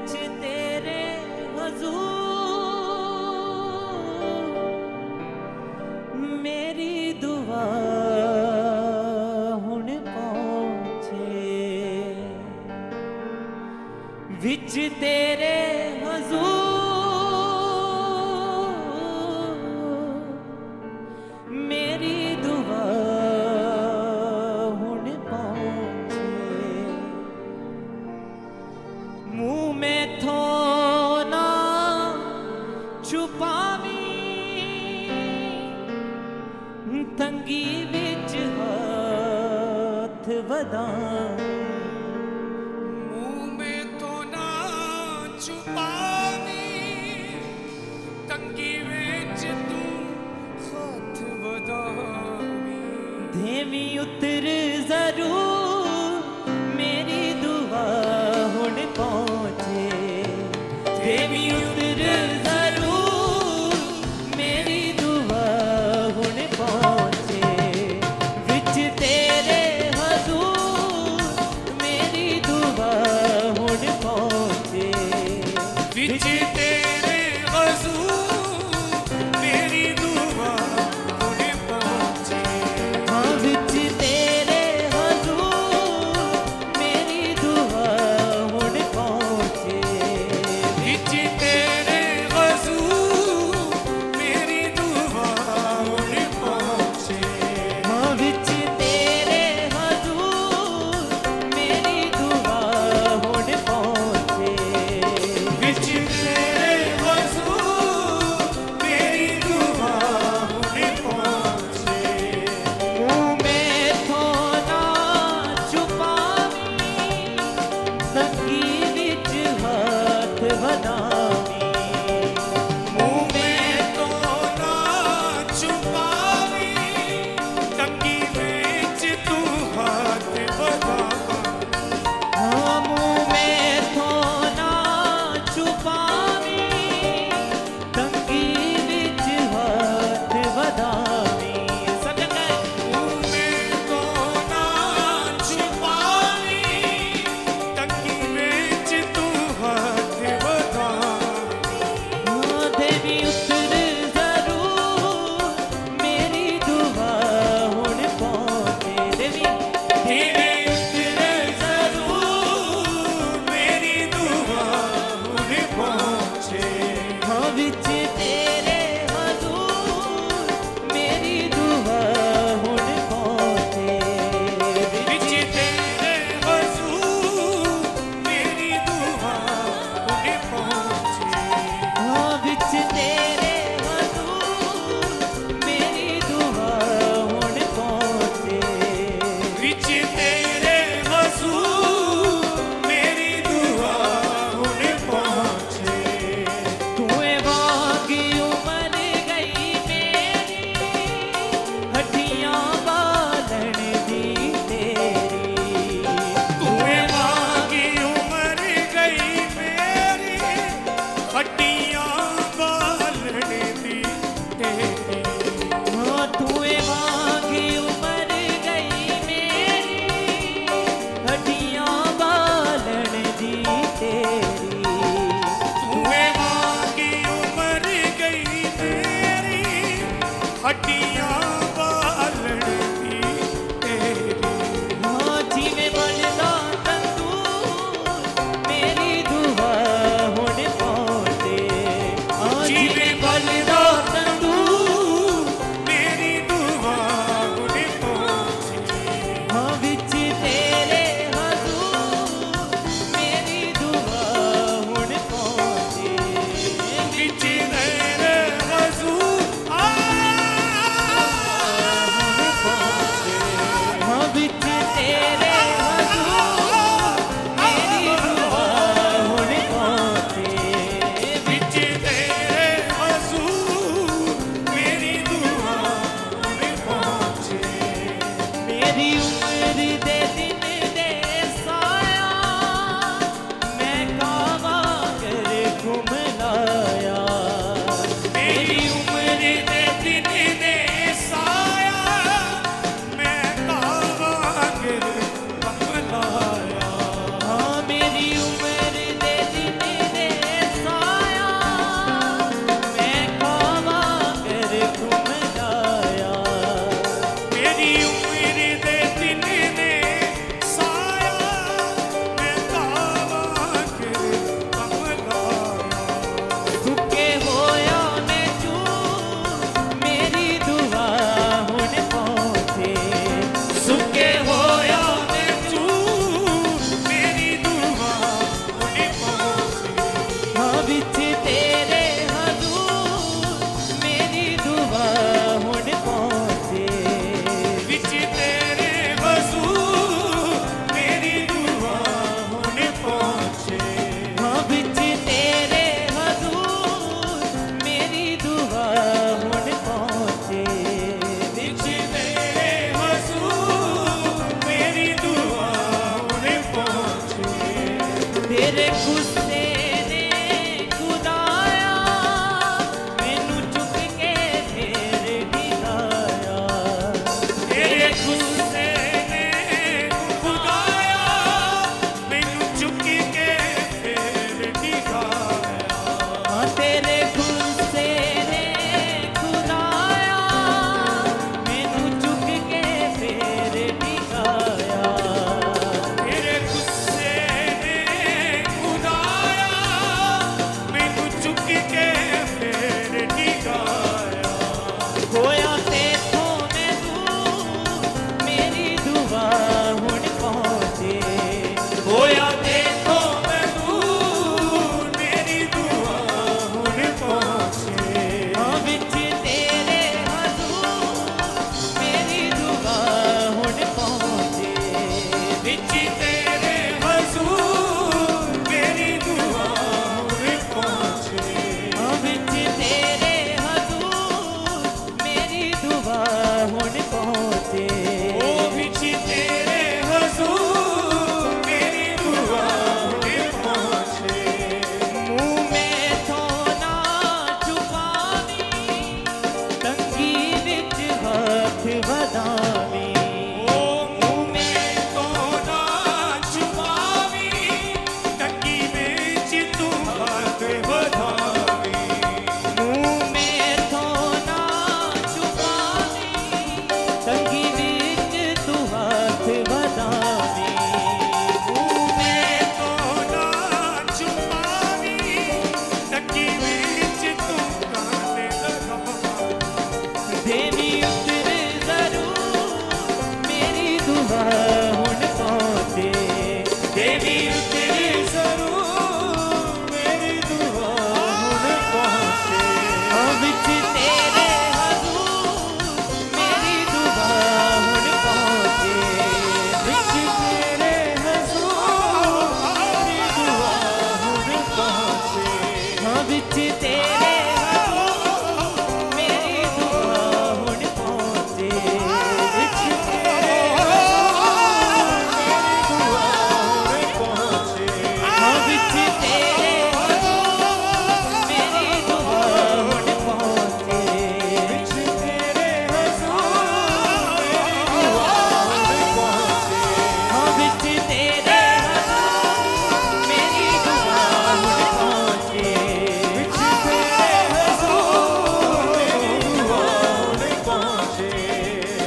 विच तेरे हुजूर मेरी दुआ हुण पहुंचे विच तेरे हुजूर मेरी दुआ हुण पहुंचे मुंह में थो ना छुपावी तंगी विच हाथ वदा मुंह में तो ना छुपावी तंगी विच तू हाथ वधावी देवी उतर जरूर मेरी दुआ हुण पहुंचे देवी उतर जरूर मेरी दुआ हुण पहुंचे विच तेरे हुजूर मेरी दुआ हुण पहुंचे विच तेरे हुजूर मेरी दुआ हुण पहुंचे हाँ विच तेरे हुजूर मेरी दुआ हुण पहुंचे विच तेरे हुजूर मेरी दुआ हुण पहुंचे हाँ विच तेरे हुजूर मेरी दुआ हुण पहुंचे विच तेरे हुजूर मेरी दुआ हुण पहुंचे मुँह में थो ना छुपावी तंगी विच हाथ वधावी मुंह में तो ना छुपावी तंगी विच तू हाथ वधावी हाँ मुँह में थो ना छुपावी तंगी विच हाथ वधावी सब जगह मुंह में तो ना छुपावी तंगी विच तू हाथ वधावी हाँ देवी उतर जरूर मेरी दुआ हुण पहुंचे देवी तेरे उतरे जरूर मेरी दुआ हुण पहुंचे हाँ विच तेरे हुजूर मेरी दुआ हुण पहुंचे विच तेरे हुजूर मेरी दुआ हुण पहुंचे हाँ विच तेरे हुजूर मेरी दुआ हुण पहुंचे विच तेरे हुजूर मेरी दुआ हुण पहुंचे तूए वागी उमर गई मेरी हड्डियां बालन दी तेरी तूए मांगी उमर गई मेरी हड्डियां बालने दी तेरी हाँ तूए वागी उमर गई मेरी हड्डियां बालन दी तेरी तूए मांगी उमर गई मेरी हड्डियां बालने दी तेरी हाँ जिवें बनदा तंदूर मेरी दुआ हुण पहुंचे हाँ जिवें बनदा तंदूर मेरी दुआ हुण पहुंचे हाँ विच तेरे हुजूर मेरी दुआ हुण पहुंचे विच तेरे हुजूर तेरे गुस्से ने खुदाया मैनू चुक के फिर डिगाया तेरे गुस्से ने खुदाया मैनू चुक के फिर डिगाया हाँ तेरे गुस्से ने खुदाया मैनू चुक के फिर डिगाया तेरे गुस्से ने खुदाया मैनू चुक के फिर डिगाया होया तेथों मैं दूर मेरी दुआ हुण पहुंचे होया देखो मैं दूर मेरी दुआ हुण पहुंचे हाँ विच तेरे हजूर मेरी दुआ हुण पहुंचे विच तेरे हजूर मेरी दुआ हुण पहुंचे हाँ विच तेरे हजूर मेरी दुआ हुण पहुंचे ओ विच तेरे हजूर मेरी दुआ हुण पहुंचे मुँह में थो ना छुपावी तंगी विच हथ वधावी ओ मुँह में तो ना छुपावी टंगी विच तू हाथ ਵਧਾਵੀ मुँह में थो ना छुपावी तंगी विच तू हाथ वधावी ਮੂੰਹ ਮੇ ਤੋਂ ਨਾ ਛੁਪਾਵੀ ਟੱਕੀ ਵਿੱਚ ਤੂੰ ਕਾਂਟੇ ਲਗਾ देवी उतर जरूर मेरी दुआ हुण पहुंचे ਦੇਵੀ ਉਤਰੀ ਜ਼ਰੂਰ ਮੇਰੀ ਦੁਆ ਹੁਣ ਪਹੁੰਚੇ हाँ विच तेरे हजूर मेरी दुआ हुण पहुंचे ਵਿੱਚ ਤੇਰੇ ਹਜ਼ੂਰ ਮੇਰੀ ਦੁਆ ਹੁਣ ਪਹੁੰਚੇ हाँ विच तेरे हजूर मेरी दुआ हुण पहुंचे ਵਿੱਚ ਤੇਰੇ ਹਜ਼ੂਰ ਮੇਰੀ ਦੁਆ ਹੁਣ ਪਹੁੰਚੇ हाँ विच तेरे हजूर मेरी दुआ हुण पहुंचे ਵਿੱਚ ਤੇਰੇ ਹਜ਼ੂਰ ਮੇਰੀ ਦੁਆ ਹੁਣ ਪਹੁੰਚੇ हाँ विच तेरे हजूर मेरी दुआ हुण पहुंचे ਵਿੱਚ ਤੇਰੇ ਹਜ਼ੂਰ ਮੇਰੀ ਦੁਆ ਹੁਣ ਪਹੁੰਚੇ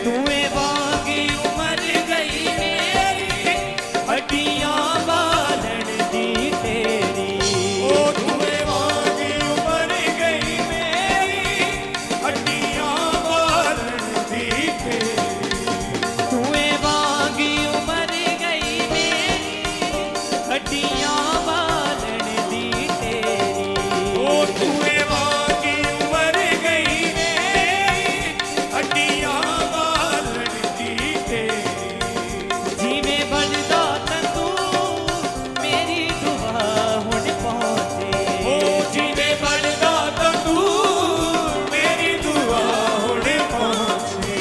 तूए वांगी उमर गई मेरी हड्डियां बालन दी तेरी ਓ ਤੂਏ ਵਾਂਗੀ ਉਮਰ ਗਈ ਮੇਰੀ ਹੱਡੀਆਂ ਬਾਲਣ ਦੀ ਤੇਰੀ तूए वांगी उमर गई मेरी हड्डियां बालन दी तेरी ਓ ਤੂਏ ਵਾਂਗੀ ਉਮਰ ਗਈ ਮੇਰੀ ਹੱਡੀਆਂ ਬਾਲਣ ਦੀ ਤੇਰੀ जिवें बनदा तंदूर मेरी दुआ हुण पहुंचे ਓ ਜਿਵੇਂ ਬਣਦਾ ਤੰਦੂਰ ਮੇਰੀ ਦੁਆ ਹੁਣ ਪਹੁੰਚੇ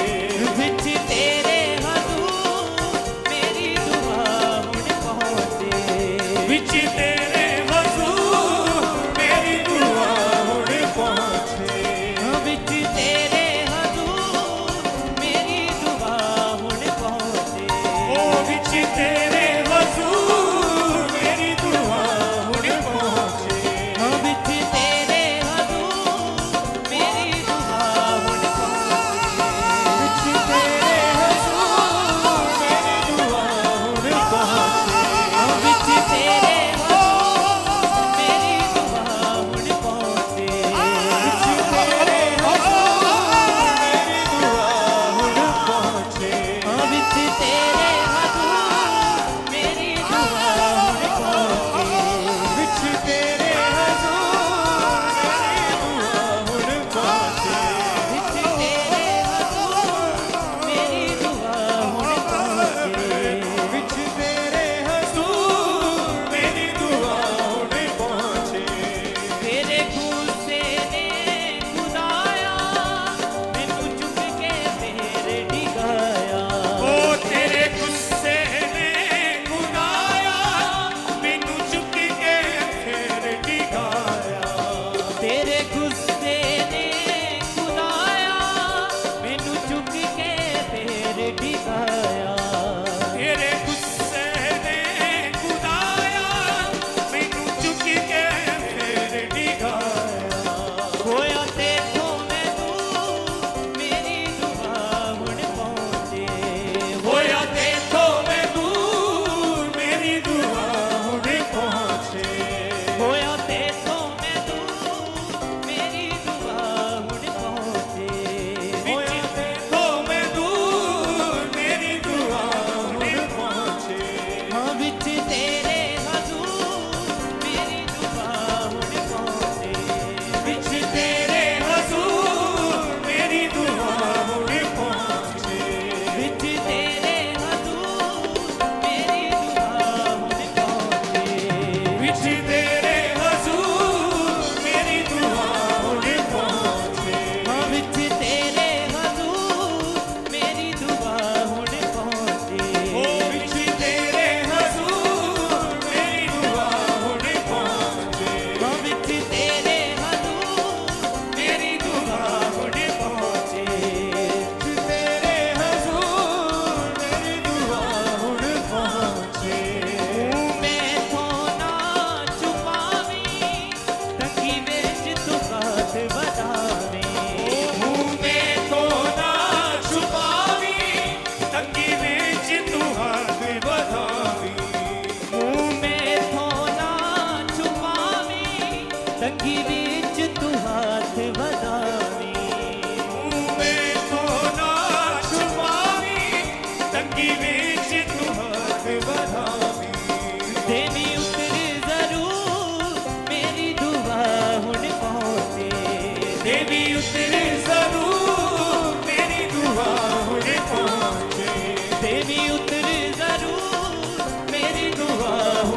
विच तेरे हजूर मेरी दुआ हुण पहुंचे ਵਿੱਚ ਤੇਰੇ ਹਜ਼ੂਰ ਮੇਰੀ ਦੁਆ ਹੁਣ ਪਹੁੰਚੇ विच तेरे हजूर मेरी दुआ हुण पहुंचे ਓ ਵਿੱਚ ਤੇਰੇ ਹਜ਼ੂਰ ਮੇਰੀ ਦੁਆ ਹੁਣ ਪਹੁੰਚੇ विच तेरे हजूर मेरी दुआ हुण पहुंचे ਵਿੱਚ ਤੇਰੇ ਹਜ਼ੂਰ ਮੇਰੀ ਦੁਆ ਹੁਣ ਪਹੁੰਚੇ विच तेरे हजूर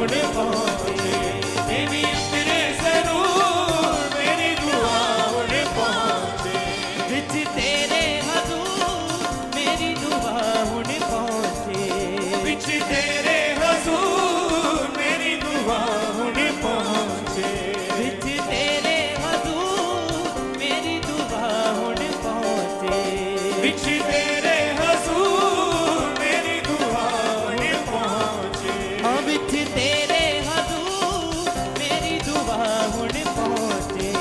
ਹੁਣ ਪਹੁੰਚੇ ਦੇਵੀ ਉਤਰੇ ਜ਼ਰੂਰ ਮੇਰੀ ਦੁਆ ਹੁਣ ਪਹੁੰਚੇ ਵਿੱਚ ਤੇਰੇ ਹਜ਼ੂਰ ਮੇਰੀ ਦੁਆ ਹੁਣ ਪਹੁੰਚੇ ਵਿੱਚ ਤੇਰੇ ਹਜ਼ੂਰ ਮੇਰੀ ਦੁਆ ਹੁਣ ਪਹੁੰਚੇ ਵਿੱਚ ਤੇਰੇ ਹਜ਼ੂਰ ਮੇਰੀ ਦੁਆ ਹੁਣ ਪਹੁੰਚੇ ਵਿੱਚ ਤੇਰੇ ਹਜ਼ੂਰ ਮੇਰੀ ਦੁਆ ਹੁਣ ਪਹੁੰਚੇ ਹਾਂ ਵਿੱਚ ਤੇਰੇ ਹਜ਼ੂਰ ਮੇਰੀ ਦੁਆ ਹੁਣ ਪਹੁੰਚੇ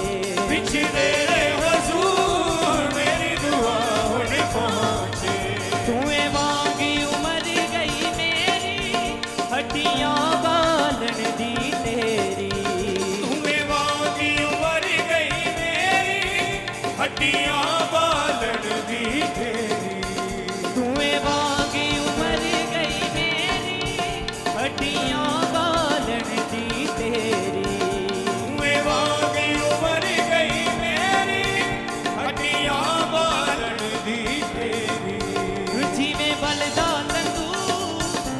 ਵਿੱਚ ਤੇਰੇ ਹਜ਼ੂਰ ਮੇਰੀ ਦੁਆ ਹੁਣ ਪਹੁੰਚੇ ਤੂੰ ਏ ਵਾਂਗੀ ਉਮਰ ਗਈ ਮੇਰੀ ਹੱਡੀਆਂ ਬਾਲਣ ਦੀ ਤੇਰੀ ਤੂੰ ਵਾਂਗੀ ਉਮਰ ਗਈ ਮੇਰੀ ਹੱਡੀਆਂ ਬਾਲਣ ਦੀ ਤੇਰੀ ਤੂੰ ਏ ਵਾਂਗੀ ਉਮਰ ਗਈ ਮੇਰੀ ਹੱਡੀਆਂ ਬਾਲਣ ਦੀ ਤੇਰੀ ਤੂੰ ਵਾਂਗੀ ਉਮਰ ਗਈ ਮੇਰੀ ਹੱਡੀਆਂ ਬਾਲਣ ਦੀ ਤੇਰੀ ਜਿਵੇਂ ਬਲਦਾ ਤੰਦੂ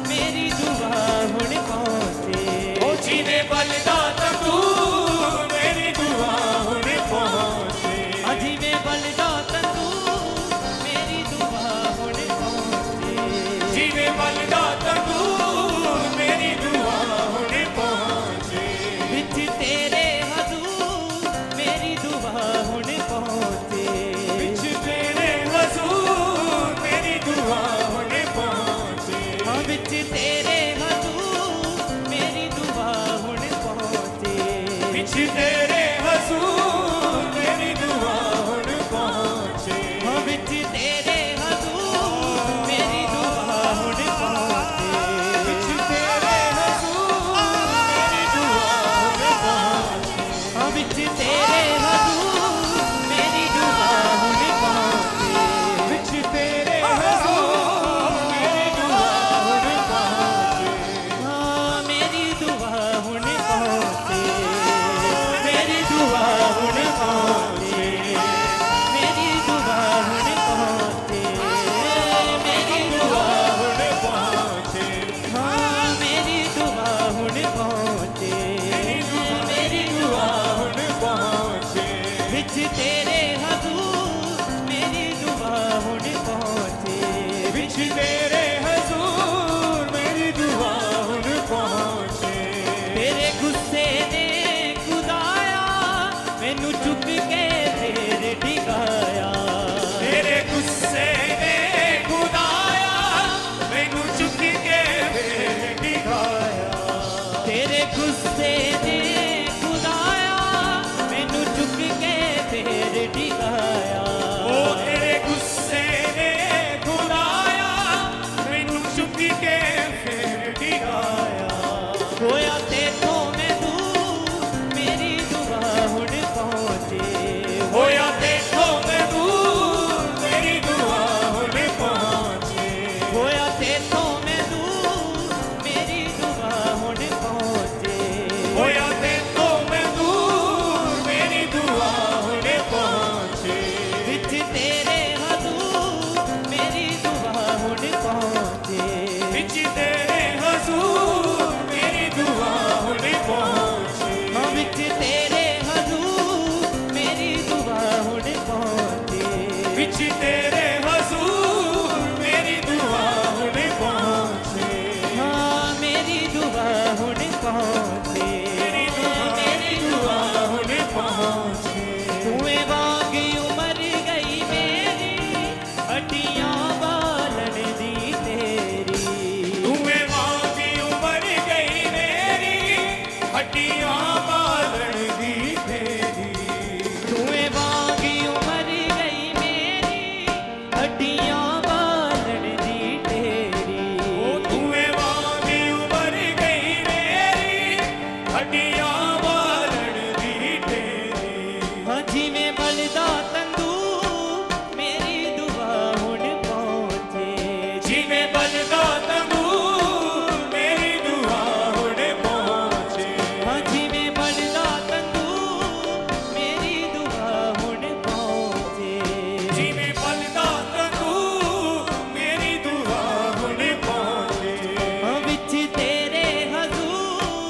ਮੇਰੀ ਦੁਆ ਹੁਣ ਪਹੁੰਚੇ ਉਹ ਜਿਵੇਂ ਬਲਦਾ ਤੰਦੂਰ ਮੇਰੀ ਦੁਆ ਹੁਣ ਪਹੁੰਚੇ ਜਿਵੇਂ ਬਲਦਾ ਤੰਦੂ ਮੇਰੀ ਦੁਆ ਹੁਣ ਪਹੁੰਚੇ ਜਿਵੇਂ ਬਲਦਾ ਤੰਦੂਰ ਮੇਰੀ ਦੁਆ ਹੁਣ ਪਹੁੰਚੇ ਵਿੱਚ ਤੇਰੇ ਹਜ਼ੂਰ ਮੇਰੀ ਦੁਆ ਹੁਣ ਪਹੁੰਚੇ ਵਿੱਚ ਤੇਰੇ ਹਜ਼ੂਰ ਮੇਰੀ ਦੁਆ ਹੁਣ ਪਹੁੰਚੇ ਹਾਂ ਵਿੱਚ ਤੇਰੇ ਹਜ਼ੂਰ ਮੇਰੀ ਦੁਆ ਹੁਣ ਪਹੁੰਚੇ ਵਿੱਚ ਤੇਰੇ ਹਜ਼ੂਰ ਮੇਰੀ ਦੁਆ ਹੁਣ ਪਹੁੰਚੇ ਹਾਂ ਵਿੱਚ ਤੇਰੇ ਹਜ਼ੂਰ ਮੇਰੀ ਦੁਆ ਹੁਣ ਪਹੁੰਚੇ ਵਿੱਚ ਤੇਰੇ ਹਜ਼ੂਰ ਮੇਰੀ ਦੁਆ ਹੁਣ ਪਹੁੰਚੇ ਹਾਂ ਵਿੱਚ ਤੇਰੇ ਹਜ਼ੂਰ ਮੇਰੀ ਦੁਆ ਹੁਣ ਪਹੁੰਚੇ ਵਿੱਚ ਤੇਰੇ ਹਜ਼ੂਰ ਮੇਰੀ ਦੁਆ ਹੁਣ ਪਹੁੰਚੇ ਹਾਂ ਮੇਰੀ ਦੁਆ ਹੁਣ ਪਹੁੰਚੇ ਮੇਰੀ ਦੁਆ ਹੁਣ ਪਹੁੰਚੇ ਮੇਰੀ ਦੁਆ ਹੁਣ ਪਹੁੰਚੇ ਮੇਰੀ ਦੁਆ ਹੁਣ ਪਹੁੰਚੇ ਹਾਂ ਮੇਰੀ ਦੁਆ ਹੁਣ ਪਹੁੰਚੇ ਮੇਰੀ ਦੁਆ ਹੁਣ ਪਹੁੰਚੇ ਵਿੱਚ ਤੇਰੇ ਹਜ਼ੂਰ ਮੇਰੀ ਦੁਆ ਹੁਣ ਪਹੁੰਚੇ ਵਿੱਚ ਤੇਰੇ ਹਜ਼ੂਰ ਮੇਰੀ ਦੁਆ ਹੁਣ ਪਹੁੰਚੇ ਤੇਰੇ ਗੁੱਸੇ ਨੇ ਖੁਦਾਇਆ ਮੈਨੂੰ ਚੁੱਕ ਕੇ ਫੇਰ ਡਿਗਾਇਆ ਤੇਰੇ ਗੁੱਸੇ ਨੇ ਖੁਦਾਇਆ ਮੈਨੂੰ ਚੁੱਕ ਕੇ ਵੇਖ ਦਿਖਾਇਆ ਤੇਰੇ ਗੁੱਸੇ ਨੇ ਖੁਦਾਇਆ ਮੈਨੂੰ ਚੁੱਕ ਕੇ ਫੇਰ ਡਿਗਾਇਆ ਉਹ ਤੇਰੇ ਗੁੱਸੇ ਨੇ ਖੁਦਾਇਆ ਮੈਨੂੰ ਚੁੱਕ ਕੇ ਫੇਰ ਦਿਖਾਇਆ ਹੋਇਆ ਤੇਥੋਂ ਮੈਂ ਦੂਰ ਮੇਰੀ ਦੁਆ ਹੁਣ ਪਹੁੰਚੇ ਹੋਇਆ ਦੇਖੋ ਮੈਂ ਦੂਰ ਮੇਰੀ ਦੁਆ ਹੁਣ ਪਹੁੰਚੇ ਹੋਇਆ ਤੇਥੋਂ ਮੈਂ ਦੂਰ ਮੇਰੀ ਦੁਆ ਹੁਣ ਪਹੁੰਚੇ ਹੋਇਆ ਦੇਖੋ ਮੈਂ ਦੂਰ ਮੇਰੀ ਦੁਆ ਹੁਣ ਪਹੁੰਚੇ ਵਿੱਚ ਤੇਰੇ ਹਜ਼ੂਰ ਮੇਰੀ ਦੁਆ ਹੁਣ ਪਹੁੰਚੇ ਵਿੱਚ ਤੇਰੇ ਹਜ਼ੂਰ ਮੇਰੀ ਦੁਆ ਹੁਣ ਪਹੁੰਚੇ ਹਾਂ ਵਿੱਚ ਤੇਰੇ ਹਜ਼ੂਰ ਮੇਰੀ ਦੁਆ ਹੁਣ ਪਹੁੰਚੇ ਵਿੱਚ ਤੇਰੇ ਹਜ਼ੂਰ ਮੇਰੀ ਦੁਆ ਹੁਣ ਪਹੁੰਚੇ ਹਾਂ ਮੇਰੀ ਦੁਆ ਹੁਣ ਪਹੁੰਚੇ ਮੇਰੀ ਦੁਆ ਹੁਣ ਪਹੁੰਚੇ ਤੂੰ ਏ ਵਾਂਗੀ ਉਮਰ ਗਈ ਮੇਰੀ ਹੱਡੀਆਂ ਬਾਲਣ ਦੀ ਤੇਰੀ ਤੂੰ ਵਾਂਗੀ ਉਮਰ ਗਈ ਮੇਰੀ ਹੱਡੀਆਂ ਬਾਲਣ ਦੀ ਤੇਰੀ ਤੂੰ ਏ ਵਾਂਗੀ ਉਮਰ ਗਈ ਮੇਰੀ ਹੱਡੀਆਂ ਬਾਲਣ ਦੀ ਤੇਰੀ ਉਹ ਤੂੰ ਵਾਂਗੀ ਉਮਰ ਗਈ ਮੇਰੀ ਹੱਡੀਆਂ ਬਾਲਣ ਦੀ ਤੇਰੀ ਹਾਂ ਜਿਵੇਂ ਬਲਦਾ ਤੰਦੂ ਮੇਰੀ ਦੁਆ ਹੁਣ ਪਹੁੰਚੇ ਜਿਵੇਂ ਬਲਦਾ ਤੰਦੂਰ ਮੇਰੀ ਦੁਆ ਹੁਣ ਪਹੁੰਚੇ ਹਾਂ ਜਿਵੇਂ ਬਲਦਾ ਤੰਦੂ ਮੇਰੀ ਦੁਆ ਹੁਣ ਪਹੁੰਚੇ ਜਿਵੇਂ ਬਲਦਾ ਤੰਦੂਰ ਮੇਰੀ ਦੁਆ ਹੁਣ ਪਹੁੰਚੇ ਹਾਂ ਵਿੱਚ ਤੇਰੇ ਹਜ਼ੂਰ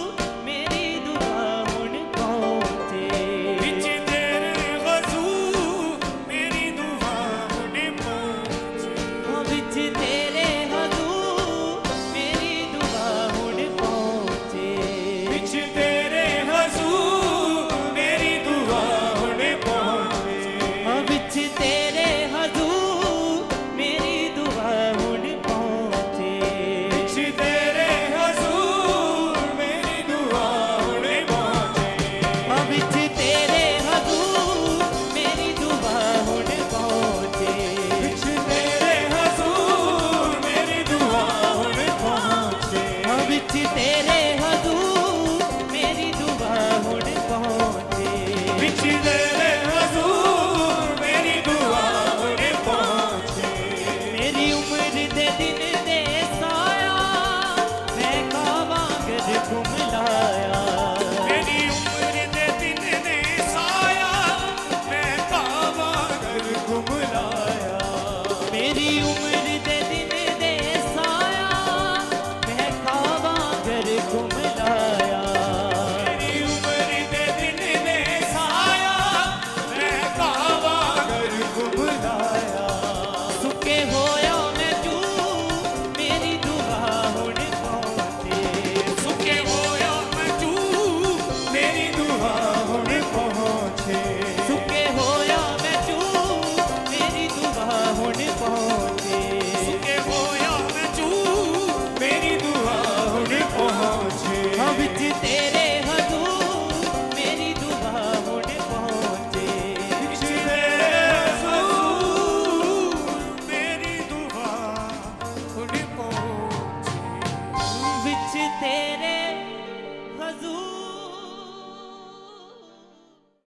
तेरे